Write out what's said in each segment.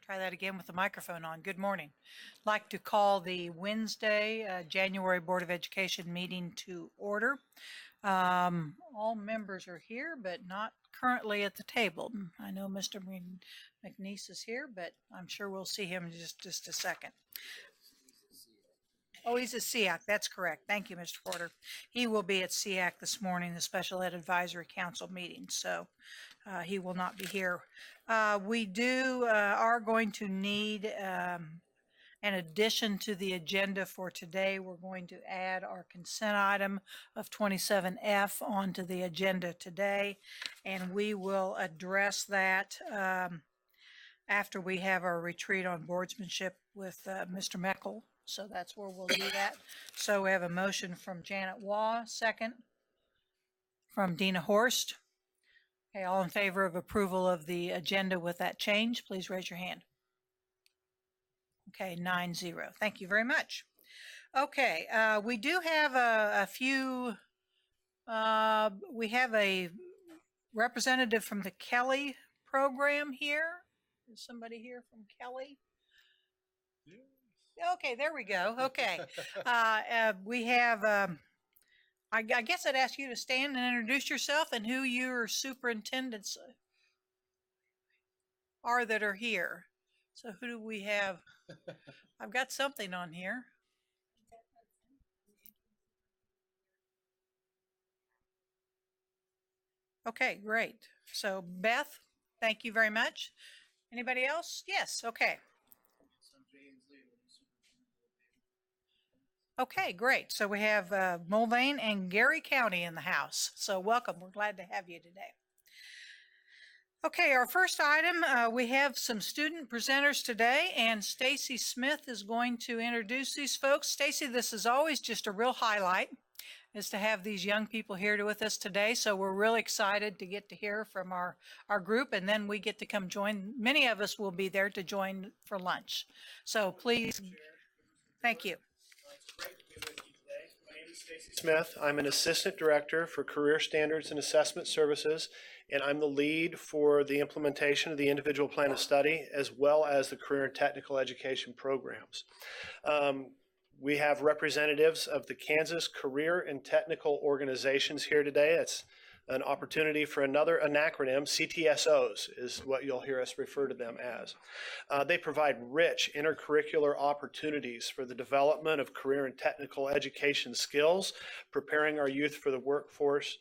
Try that again with the microphone on. Good morning. I'd like to call the Wednesday, January Board of Education meeting to order. All members are here, but not currently at the table. I know Mr. McNeese is here, but I'm sure we'll see him in just a second. Oh, he's at SEAC. That's correct. Thank you, Mr. Porter. He will be at SEAC this morning, the Special Ed Advisory Council meeting, so he will not be here. We are going to need an addition to the agenda for today. We're going to add our consent item of 27F onto the agenda today, and we will address that after we have our retreat on boardsmanship with Mr. Meckel. So that's where we'll do that. So we have a motion from Janet Waugh, second from Dina Horst. Okay, all in favor of approval of the agenda with that change, please raise your hand. Okay, 9-0. Thank you very much. Okay, we do have a few, we have a representative from the Kelly program here. Is somebody here from Kelly? Yeah. Okay, there we go. Okay. We have, I guess I'd ask you to stand and introduce yourself and who your superintendents are that are here. So who do we have? I've got something on here. Okay, great. So Beth, thank you very much. Anybody else? Yes, okay. Okay, great. So we have Mulvane and Gary County in the house. So welcome. We're glad to have you today. Okay, our first item, we have some student presenters today, and Stacy Smith is going to introduce these folks. Stacy, this is always just a real highlight, is to have these young people here with us today. So we're really excited to get to hear from our group, and then we get to come join. Many of us will be there to join for lunch. So please, thank you. It's great to be with you today. My name is Stacy Smith. I'm an Assistant Director for Career Standards and Assessment Services, and I'm the lead for the implementation of the Individual Plan of Study as well as the Career and Technical Education programs. We have representatives of the Kansas Career and Technical Organizations here today. It's an opportunity for an acronym. CTSOs is what you'll hear us refer to them as. They provide rich intercurricular opportunities for the development of career and technical education skills, preparing our youth for the workforce.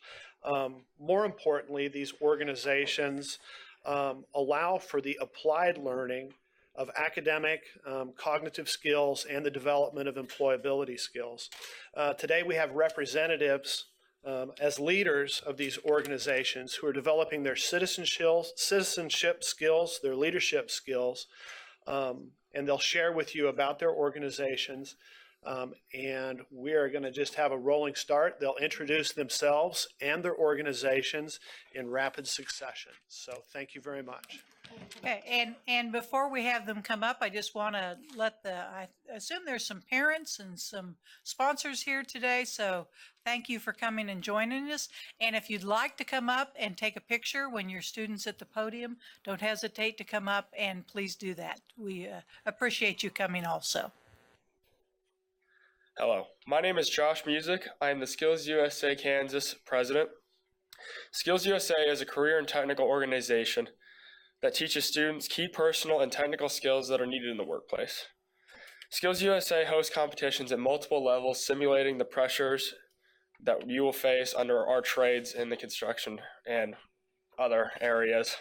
More importantly, these organizations allow for the applied learning of academic, cognitive skills, and the development of employability skills. Today we have representatives as leaders of these organizations who are developing their citizenship skills, their leadership skills, and they'll share with you about their organizations. And we are going to just have a rolling start. They'll introduce themselves and their organizations in rapid succession. So thank you very much. Okay, and before we have them come up, I just want to I assume there's some parents and some sponsors here today, so thank you for coming and joining us. And if you'd like to come up and take a picture when your student's at the podium, don't hesitate to come up and please do that. We appreciate you coming also. Hello, my name is Josh Music. I am the Skills USA Kansas president. Skills USA is a career and technical organization that teaches students key personal and technical skills that are needed in the workplace. Skills USA hosts competitions at multiple levels, simulating the pressures that you will face under our trades in the construction and other areas.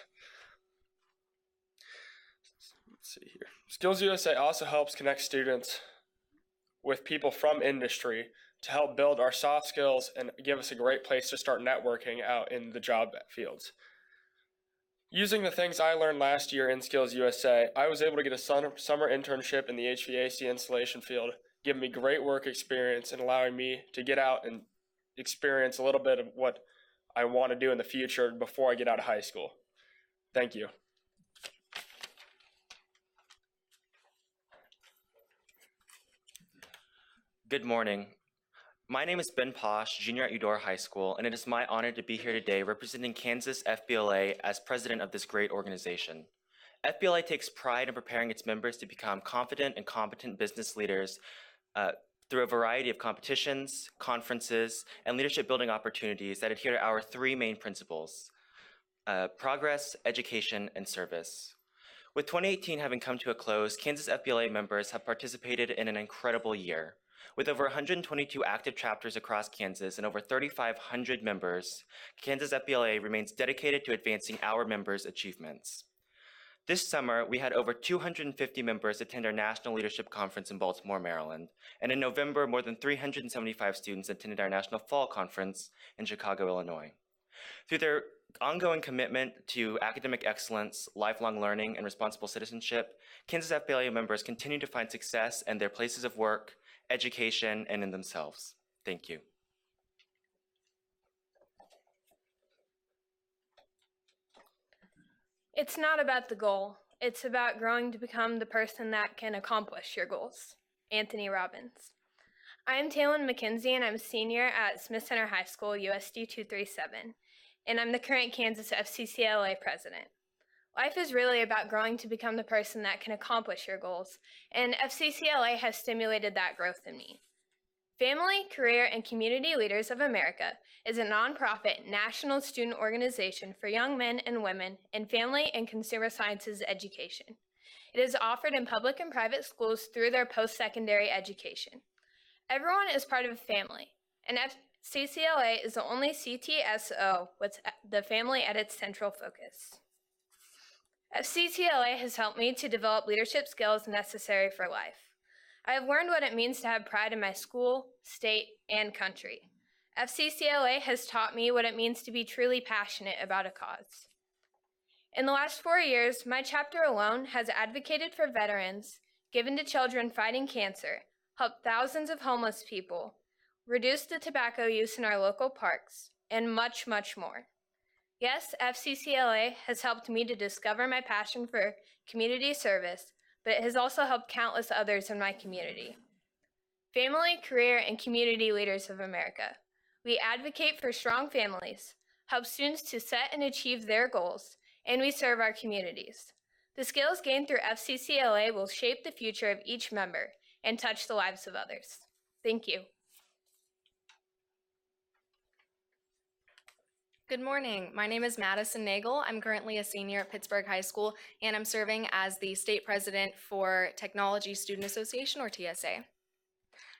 Let's see here. Skills USA also helps connect students with people from industry to help build our soft skills and give us a great place to start networking out in the job fields. Using the things I learned last year in Skills USA, I was able to get a summer internship in the HVAC installation field, giving me great work experience and allowing me to get out and experience a little bit of what I want to do in the future before I get out of high school. Thank you. Good morning. My name is Ben Posh, junior at Eudora High School, and it is my honor to be here today representing Kansas FBLA as president of this great organization. FBLA takes pride in preparing its members to become confident and competent business leaders through a variety of competitions, conferences, and leadership building opportunities that adhere to our three main principles: progress, education, and service. With 2018 having come to a close, Kansas FBLA members have participated in an incredible year. With over 122 active chapters across Kansas and over 3,500 members, Kansas FBLA remains dedicated to advancing our members' achievements. This summer, we had over 250 members attend our National Leadership Conference in Baltimore, Maryland. And in November, more than 375 students attended our National Fall Conference in Chicago, Illinois. Through their ongoing commitment to academic excellence, lifelong learning, and responsible citizenship, Kansas FBLA members continue to find success in their places of work, education, and in themselves. Thank you. It's not about the goal. It's about growing to become the person that can accomplish your goals. Anthony Robbins. I am Talon McKenzie, and I'm a senior at Smith Center High School, USD 237, and I'm the current Kansas FCCLA president. Life is really about growing to become the person that can accomplish your goals, and FCCLA has stimulated that growth in me. Family, Career, and Community Leaders of America is a nonprofit national student organization for young men and women in family and consumer sciences education. It is offered in public and private schools through their post-secondary education. Everyone is part of a family, and FCCLA is the only CTSO with the family at its central focus. FCCLA has helped me to develop leadership skills necessary for life. I have learned what it means to have pride in my school, state, and country. FCCLA has taught me what it means to be truly passionate about a cause. In the last 4 years, my chapter alone has advocated for veterans, given to children fighting cancer, helped thousands of homeless people, reduced the tobacco use in our local parks, and much, much more. Yes, FCCLA has helped me to discover my passion for community service, but it has also helped countless others in my community. Family, Career, and Community Leaders of America. We advocate for strong families, help students to set and achieve their goals, and we serve our communities. The skills gained through FCCLA will shape the future of each member and touch the lives of others. Thank you. Good morning. My name is Madison Nagel. I'm currently a senior at Pittsburgh High School, and I'm serving as the state president for Technology Student Association, or TSA.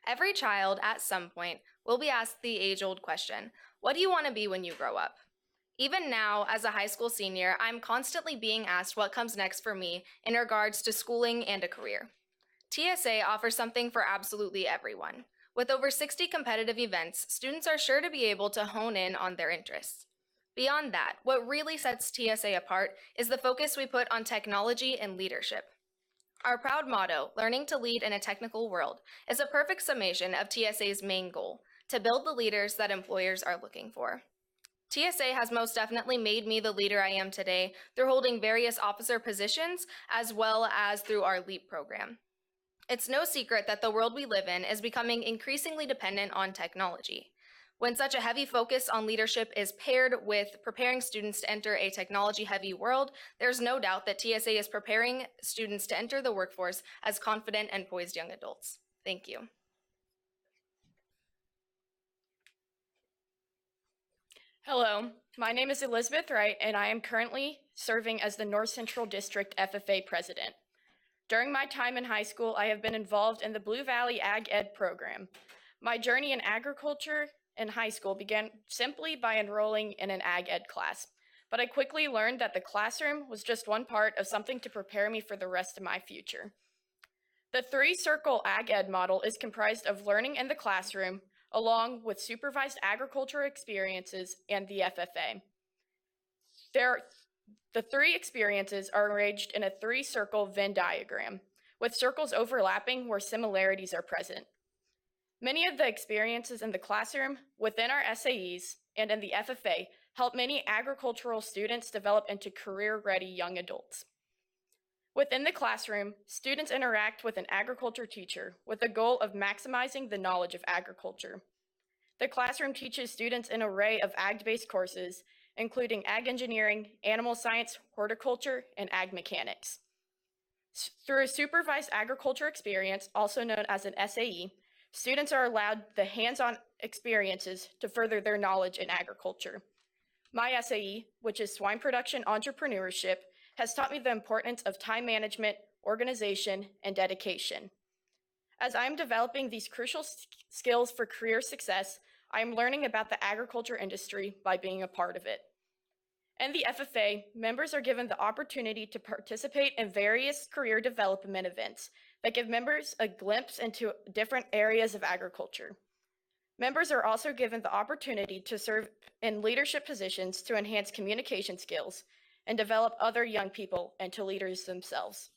Every child, at some point, will be asked the age-old question, what do you want to be when you grow up? Even now, as a high school senior, I'm constantly being asked what comes next for me in regards to schooling and a career. TSA offers something for absolutely everyone. With over 60 competitive events, students are sure to be able to hone in on their interests. Beyond that, what really sets TSA apart is the focus we put on technology and leadership. Our proud motto, learning to lead in a technical world, is a perfect summation of TSA's main goal, to build the leaders that employers are looking for. TSA has most definitely made me the leader I am today through holding various officer positions as well as through our LEAP program. It's no secret that the world we live in is becoming increasingly dependent on technology. When such a heavy focus on leadership is paired with preparing students to enter a technology-heavy world, there's no doubt that TSA is preparing students to enter the workforce as confident and poised young adults. Thank you. Hello, my name is Elizabeth Wright, and I am currently serving as the North Central District FFA President. During my time in high school, I have been involved in the Blue Valley Ag Ed program. My journey in agriculture in high school began simply by enrolling in an Ag Ed class, but I quickly learned that the classroom was just one part of something to prepare me for the rest of my future. The three-circle Ag Ed model is comprised of learning in the classroom, along with supervised agriculture experiences and the FFA. The three experiences are arranged in a three-circle Venn diagram, with circles overlapping where similarities are present. Many of the experiences in the classroom, within our SAEs, and in the FFA help many agricultural students develop into career-ready young adults. Within the classroom, students interact with an agriculture teacher with the goal of maximizing the knowledge of agriculture. The classroom teaches students an array of ag-based courses, including ag engineering, animal science, horticulture, and ag mechanics. Through a supervised agriculture experience, also known as an SAE, students are allowed the hands-on experiences to further their knowledge in agriculture. My SAE, which is swine production entrepreneurship, has taught me the importance of time management, organization, and dedication. As I am developing these crucial skills for career success, I am learning about the agriculture industry by being a part of it. In the FFA, members are given the opportunity to participate in various career development events that give members a glimpse into different areas of agriculture. Members are also given the opportunity to serve in leadership positions to enhance communication skills and develop other young people into leaders themselves.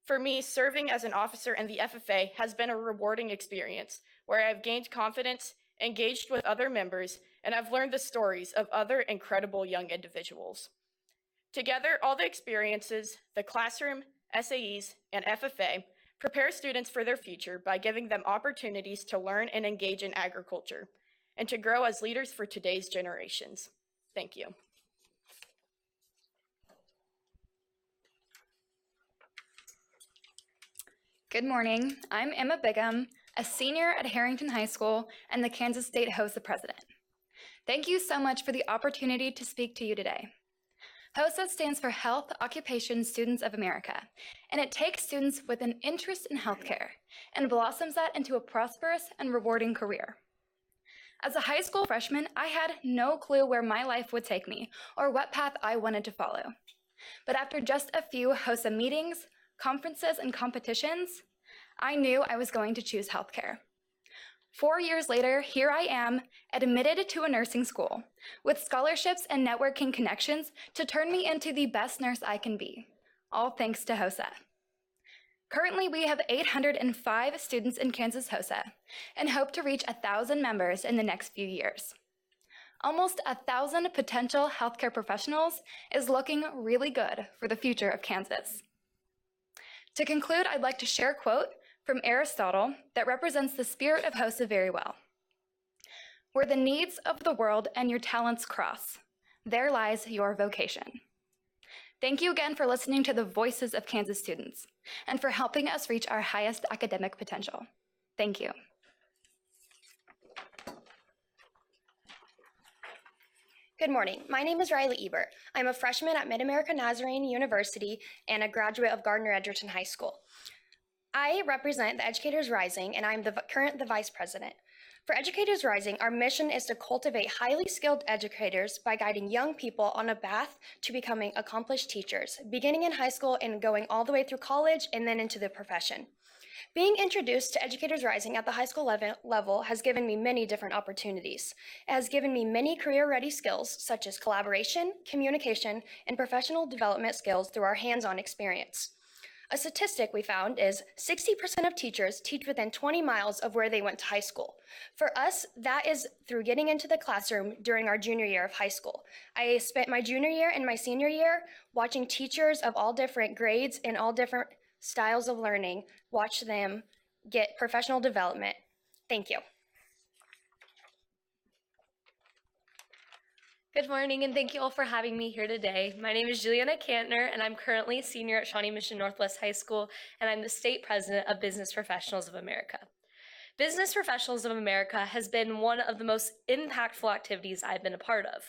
For me, serving as an officer in the FFA has been a rewarding experience where I have gained confidence, engaged with other members, and I've learned the stories of other incredible young individuals. Together, all the experiences, the classroom, SAEs, and FFA prepare students for their future by giving them opportunities to learn and engage in agriculture and to grow as leaders for today's generations. Thank you. Good morning. I'm Emma Bigham, a senior at Harrington High School and the Kansas State HOSA president. Thank you so much for the opportunity to speak to you today. HOSA stands for Health Occupation Students of America, and it takes students with an interest in healthcare and blossoms that into a prosperous and rewarding career. As a high school freshman, I had no clue where my life would take me or what path I wanted to follow. But after just a few HOSA meetings, conferences, and competitions, I knew I was going to choose healthcare. 4 years later, here I am, admitted to a nursing school, with scholarships and networking connections to turn me into the best nurse I can be, all thanks to HOSA. Currently, we have 805 students in Kansas HOSA and hope to reach 1,000 members in the next few years. Almost 1,000 potential healthcare professionals is looking really good for the future of Kansas. To conclude, I'd like to share a quote from Aristotle that represents the spirit of HOSA very well. Where the needs of the world and your talents cross, there lies your vocation. Thank you again for listening to the voices of Kansas students and for helping us reach our highest academic potential. Thank you. Good morning. My name is Riley Ebert. I'm a freshman at Mid-America Nazarene University and a graduate of Gardner Edgerton High School. I represent the Educators Rising, and I'm currently the vice president. For Educators Rising, our mission is to cultivate highly skilled educators by guiding young people on a path to becoming accomplished teachers, beginning in high school and going all the way through college and then into the profession. Being introduced to Educators Rising at the high school level has given me many different opportunities. It has given me many career-ready skills such as collaboration, communication, and professional development skills through our hands-on experience. A statistic we found is 60% of teachers teach within 20 miles of where they went to high school. For us, that is through getting into the classroom during our junior year of high school. I spent my junior year and my senior year watching teachers of all different grades and all different styles of learning, watch them get professional development. Thank you. Good morning, and thank you all for having me here today. My name is Juliana Kantner, and I'm currently a senior at Shawnee Mission Northwest High School, and I'm the state president of Business Professionals of America. Business Professionals of America has been one of the most impactful activities I've been a part of.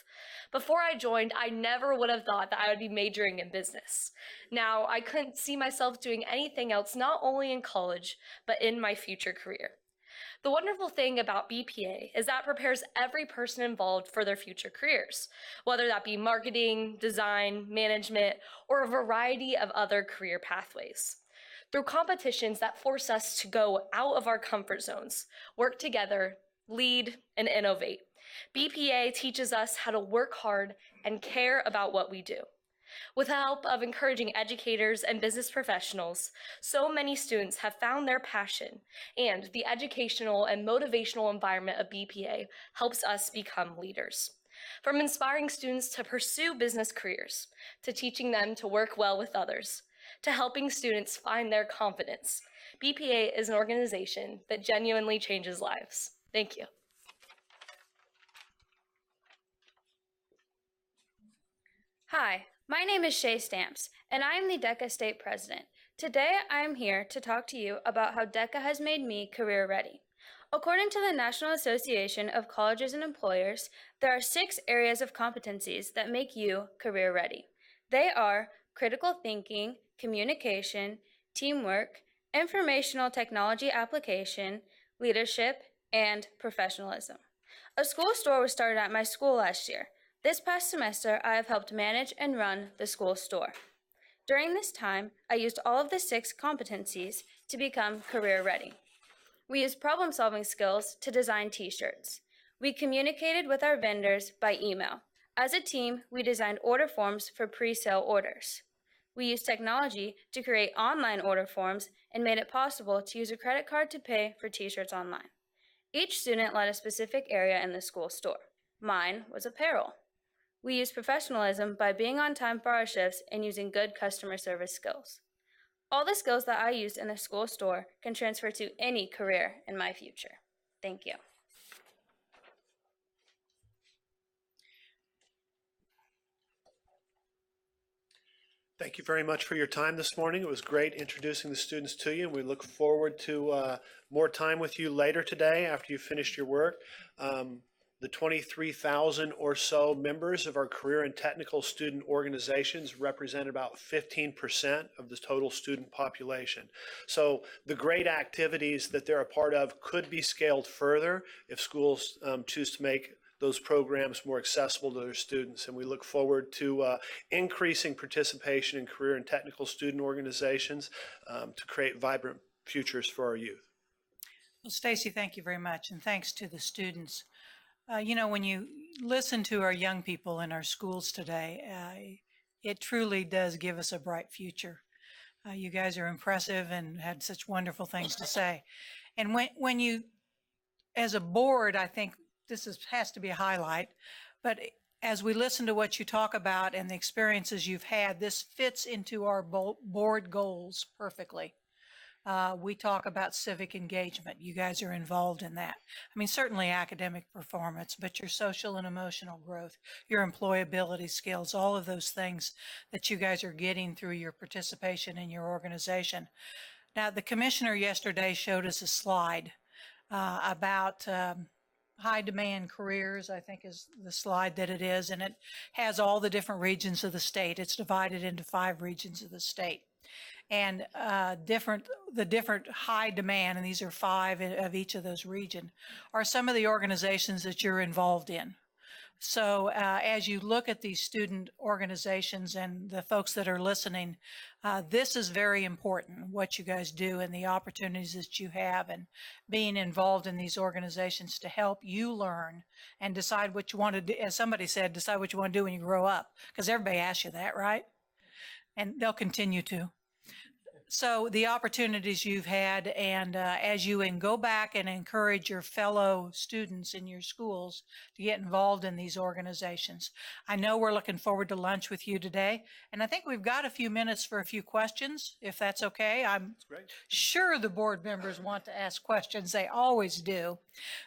Before I joined, I never would have thought that I would be majoring in business. Now, I couldn't see myself doing anything else, not only in college, but in my future career. The wonderful thing about BPA is that it prepares every person involved for their future careers, whether that be marketing, design, management, or a variety of other career pathways. Through competitions that force us to go out of our comfort zones, work together, lead, and innovate, BPA teaches us how to work hard and care about what we do. With the help of encouraging educators and business professionals, so many students have found their passion, and the educational and motivational environment of BPA helps us become leaders. From inspiring students to pursue business careers, to teaching them to work well with others, to helping students find their confidence, BPA is an organization that genuinely changes lives. Thank you. Hi, my name is Shay Stamps, and I am the DECA State President. Today, I am here to talk to you about how DECA has made me career ready. According to the National Association of Colleges and Employers, there are 6 areas of competencies that make you career ready. They are critical thinking, communication, teamwork, informational technology application, leadership, and professionalism. A school store was started at my school last year. This past semester, I have helped manage and run the school store. During this time, I used all of the 6 competencies to become career ready. We used problem-solving skills to design t-shirts. We communicated with our vendors by email. As a team, we designed order forms for pre-sale orders. We used technology to create online order forms and made it possible to use a credit card to pay for t-shirts online. Each student led a specific area in the school store. Mine was apparel. We used professionalism by being on time for our shifts and using good customer service skills. All the skills that I used in the school store can transfer to any career in my future. Thank you. Thank you very much for your time this morning. It was great introducing the students to you, and we look forward to more time with you later today after you've finished your work. The 23,000 or so members of our career and technical student organizations represent about 15% of the total student population. So the great activities that they're a part of could be scaled further if schools choose to make those programs more accessible to their students. And we look forward to increasing participation in career and technical student organizations to create vibrant futures for our youth. Well, Stacy, thank you very much, and thanks to the students. When you listen to our young people in our schools today, it truly does give us a bright future. You guys are impressive and had such wonderful things to say. And when you, as a board, I think this has to be a highlight, but as we listen to what you talk about and the experiences you've had, this fits into our board goals perfectly. We talk about civic engagement. You guys are involved in that. I mean, certainly academic performance, but your social and emotional growth, your employability skills, all of those things that you guys are getting through your participation in your organization. Now, the commissioner yesterday showed us a slide about high demand careers, I think is the slide that it is, and it has all the different regions of the state. It's divided into 5 regions of the state. And the different high demand, and these are 5 of each of those regions, are some of the organizations that you're involved in. So as you look at these student organizations and the folks that are listening, this is very important, what you guys do and the opportunities that you have and being involved in these organizations to help you learn and decide what you want to do. As somebody said, decide what you want to do when you grow up, because everybody asks you that, right? And they'll continue to. So the opportunities you've had, and as you go back and encourage your fellow students in your schools to get involved in these organizations. I know we're looking forward to lunch with you today, and I think we've got a few minutes for a few questions, if that's okay. I'm sure the board members want to ask questions. They always do.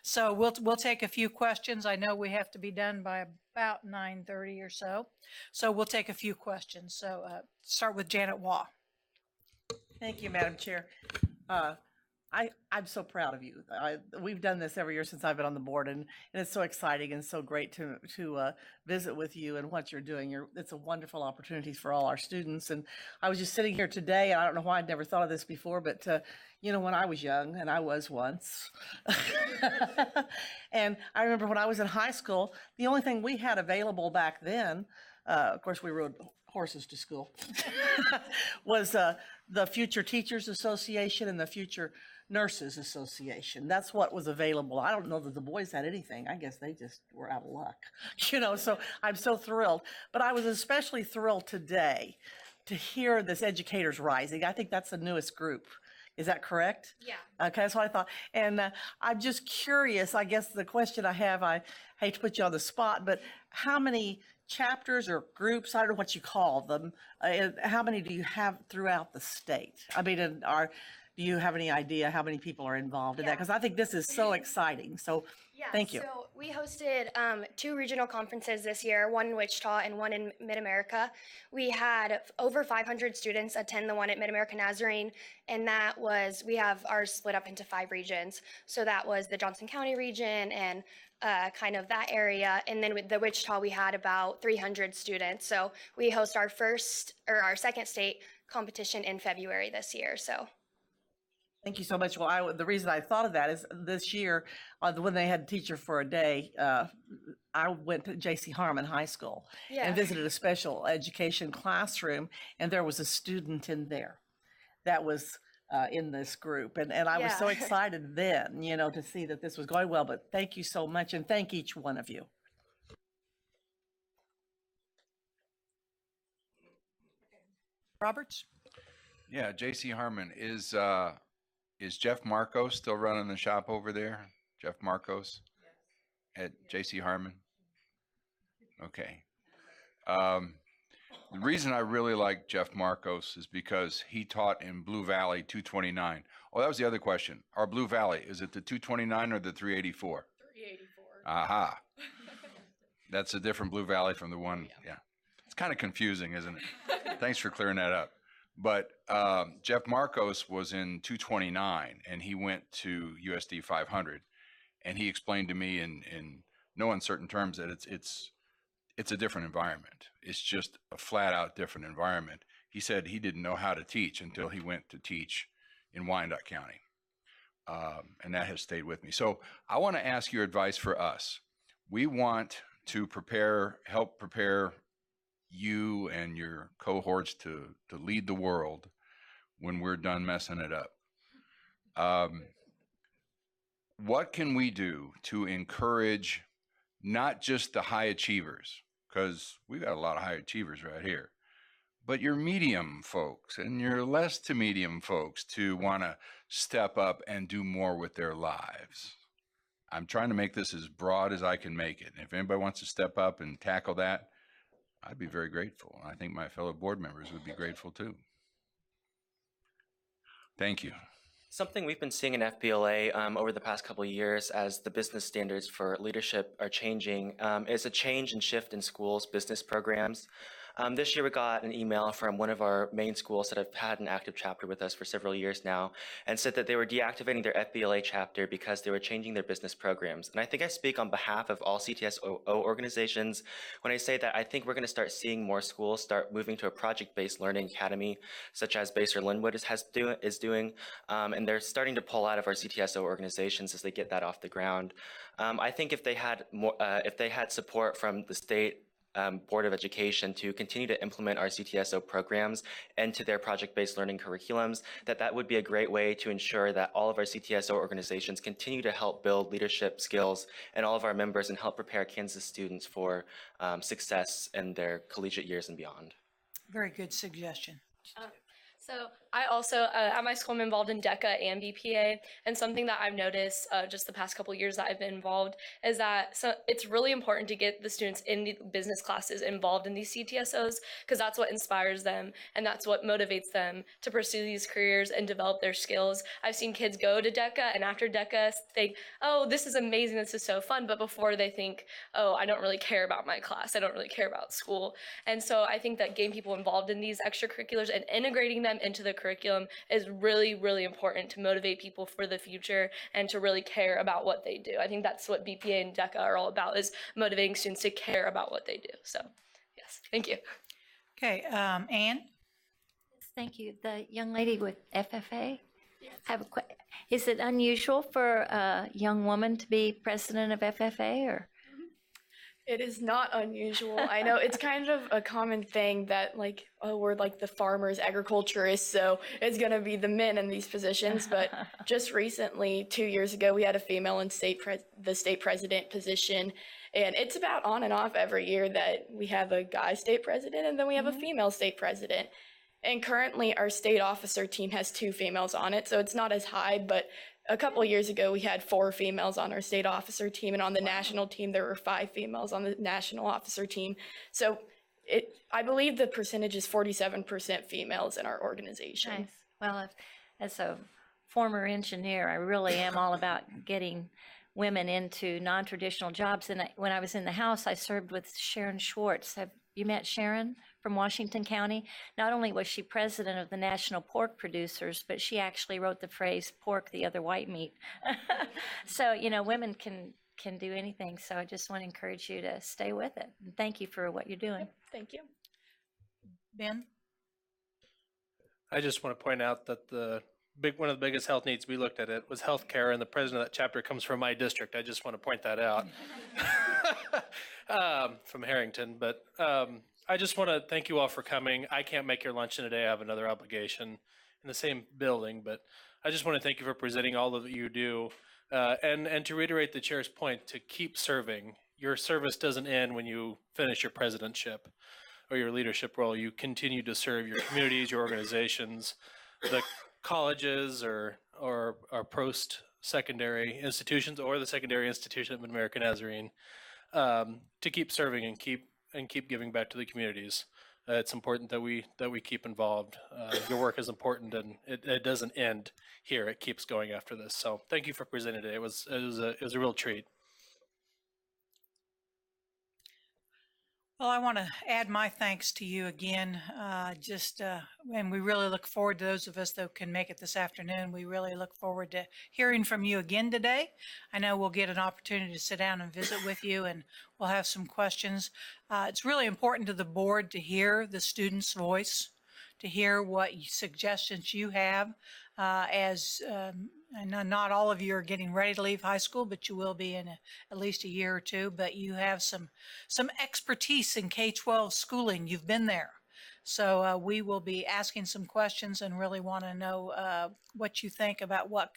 So we'll take a few questions. I know we have to be done by about 9:30 or so. So we'll take a few questions. So start with Janet Waugh. Thank you, Madam Chair. I'm so proud of you. We've done this every year since I've been on the board, and it's so exciting and so great to visit with you and what you're doing. It's a wonderful opportunity for all our students. And I was just sitting here today, and I don't know why I'd never thought of this before, but when I was young, and I was once, and I remember when I was in high school, the only thing we had available back then, of course we rode horses to school, was the Future Teachers Association and the Future Nurses Association. That's what was available. I don't know that the boys had anything. I guess they just were out of luck, so I'm so thrilled. But I was especially thrilled today to hear this Educators Rising. I think that's the newest group. Is that correct? Yeah. Okay, that's what I thought. And I'm just curious, I guess the question I have, I hate to put you on the spot, but how many chapters or groups, I don't know what you call them, how many do you have throughout the state? I mean, do you have any idea how many people are involved in that? Because I think this is so exciting. So Yeah, thank you. So we hosted 2 regional conferences this year, one in Wichita and one in Mid-America. We had over 500 students attend the one at Mid-America Nazarene, and we have ours split up into 5 regions. So that was the Johnson County region and kind of that area. And then with the Wichita, we had about 300 students. So we host our second state competition in February this year. So. Thank you so much. Well, the reason I thought of that is this year, when they had Teacher for a Day, I went to J.C. Harmon High School and visited a special education classroom, and there was a student in there that was in this group. And I was so excited then, to see that this was going well. But thank you so much, and thank each one of you. Roberts? Yeah, J.C. Harmon, is Jeff Marcos still running the shop over there? Jeff Marcos at J.C. Harmon? Okay. The reason I really like Jeff Marcos is because he taught in Blue Valley 229. Oh, that was the other question. Our Blue Valley, is it the 229 or the 384? 384. Aha. That's a different Blue Valley from the one, yeah. It's kind of confusing, isn't it? Thanks for clearing that up. But Jeff Marcos was in 229, and he went to USD 500, and he explained to me in no uncertain terms that it's a different environment. It's just a flat out different environment. He said he didn't know how to teach until he went to teach in Wyandotte County, and that has stayed with me. So I want to ask your advice for us. We want to help prepare you and your cohorts to lead the world when we're done messing it up. What can we do to encourage not just the high achievers, because we've got a lot of high achievers right here, but your medium folks and your less to medium folks to want to step up and do more with their lives? I'm trying to make this as broad as I can make it. If anybody wants to step up and tackle that, I'd be very grateful. I think my fellow board members would be grateful too. Thank you. Something we've been seeing in FBLA over the past couple of years as the business standards for leadership are changing is a change and shift in schools' business programs. This year we got an email from one of our main schools that have had an active chapter with us for several years now and said that they were deactivating their FBLA chapter because they were changing their business programs. And I think I speak on behalf of all CTSO organizations when I say that I think we're going to start seeing more schools start moving to a project-based learning academy, such as Baser Linwood is doing, and they're starting to pull out of our CTSO organizations as they get that off the ground. I think if they had support from the state Board of Education to continue to implement our CTSO programs into their project-based learning curriculums, that would be a great way to ensure that all of our CTSO organizations continue to help build leadership skills in all of our members and help prepare Kansas students for success in their collegiate years and beyond. Very good suggestion. So I also, at my school, I'm involved in DECA and BPA, and something that I've noticed just the past couple of years that I've been involved is that it's really important to get the students in the business classes involved in these CTSOs, because that's what inspires them, and that's what motivates them to pursue these careers and develop their skills. I've seen kids go to DECA, and after DECA think, oh, this is amazing, this is so fun, but before they think, oh, I don't really care about my class, I don't really care about school. And so I think that getting people involved in these extracurriculars and integrating them into the curriculum is really, really important to motivate people for the future and to really care about what they do. I think that's what BPA and DECA are all about, is motivating students to care about what they do. So, yes, thank you. Okay, Anne? Thank you. The young lady with FFA, is it unusual for a young woman to be president of FFA, or? It is not unusual. I know it's kind of a common thing that, like, oh, we're like the farmers, agriculturists, so it's going to be the men in these positions. But just recently, 2 years ago, we had a female in the state president position. And it's about on and off every year that we have a guy state president and then we have a female state president. And currently, our state officer team has 2 females on it, so it's not as high, but a couple of years ago, we had 4 females on our state officer team, and on the national team, there were 5 females on the national officer team. So I believe the percentage is 47% females in our organization. Nice. Well, that's a former engineer. I really am all about getting women into non-traditional jobs. And when I was in the House, I served with Sharon Schwartz. Have you met Sharon from Washington County? Not only was she president of the National Pork Producers, but she actually wrote the phrase "pork the other white meat." So, women can do anything. So I just want to encourage you to stay with it. And thank you for what you're doing. Thank you. Ben? I just want to point out that one of the biggest health needs we looked at it was healthcare, and the president of that chapter comes from my district. I just want to point that out from Harrington. But I just want to thank you all for coming. I can't make your luncheon today. I have another obligation in the same building, but I just want to thank you for presenting all that you do, and to reiterate the chair's point, to keep serving. Your service doesn't end when you finish your presidentship or your leadership role. You continue to serve your communities, your organizations, the colleges or post-secondary institutions, or the secondary institution of Mid-America Nazarene, to keep serving and keep giving back to the communities. It's important that we keep involved. Your work is important, and it doesn't end here. It keeps going after this. So thank you for presenting today. It was a real treat. Well, I want to add my thanks to you again. And we really look forward to those of us that can make it this afternoon. We really look forward to hearing from you again today. I know we'll get an opportunity to sit down and visit with you, and we'll have some questions. It's really important to the board to hear the students' voice, to hear what suggestions you have. I know not all of you are getting ready to leave high school, but you will be in at least a year or two. But you have some expertise in K-12 schooling. You've been there. So we will be asking some questions and really want to know what you think about what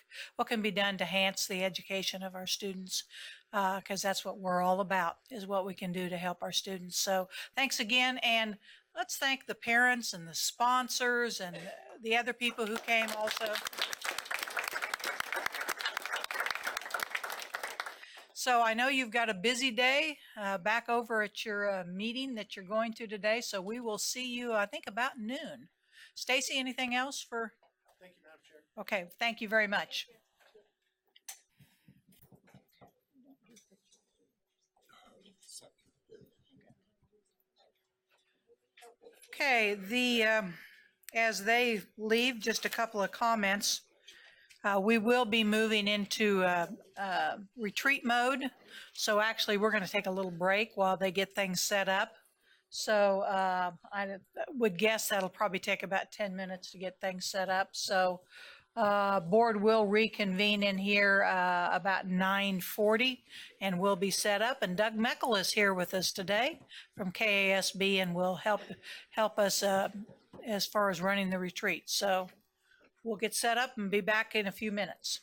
can be done to enhance the education of our students, because that's what we're all about, is what we can do to help our students. So thanks again, and let's thank the parents and the sponsors and the other people who came also. So I know you've got a busy day back over at your meeting that you're going to today. So we will see you, I think, about noon. Stacy, anything else for? Thank you, Madam Chair. Okay, thank you very much. Okay, as they leave, just a couple of comments. We will be moving into retreat mode. So actually, we're going to take a little break while they get things set up. So I would guess that'll probably take about 10 minutes to get things set up. So board will reconvene in here about 9:40, and we'll be set up. And Doug Meckel is here with us today from KSDE and will help us as far as running the retreat. So we'll get set up and be back in a few minutes.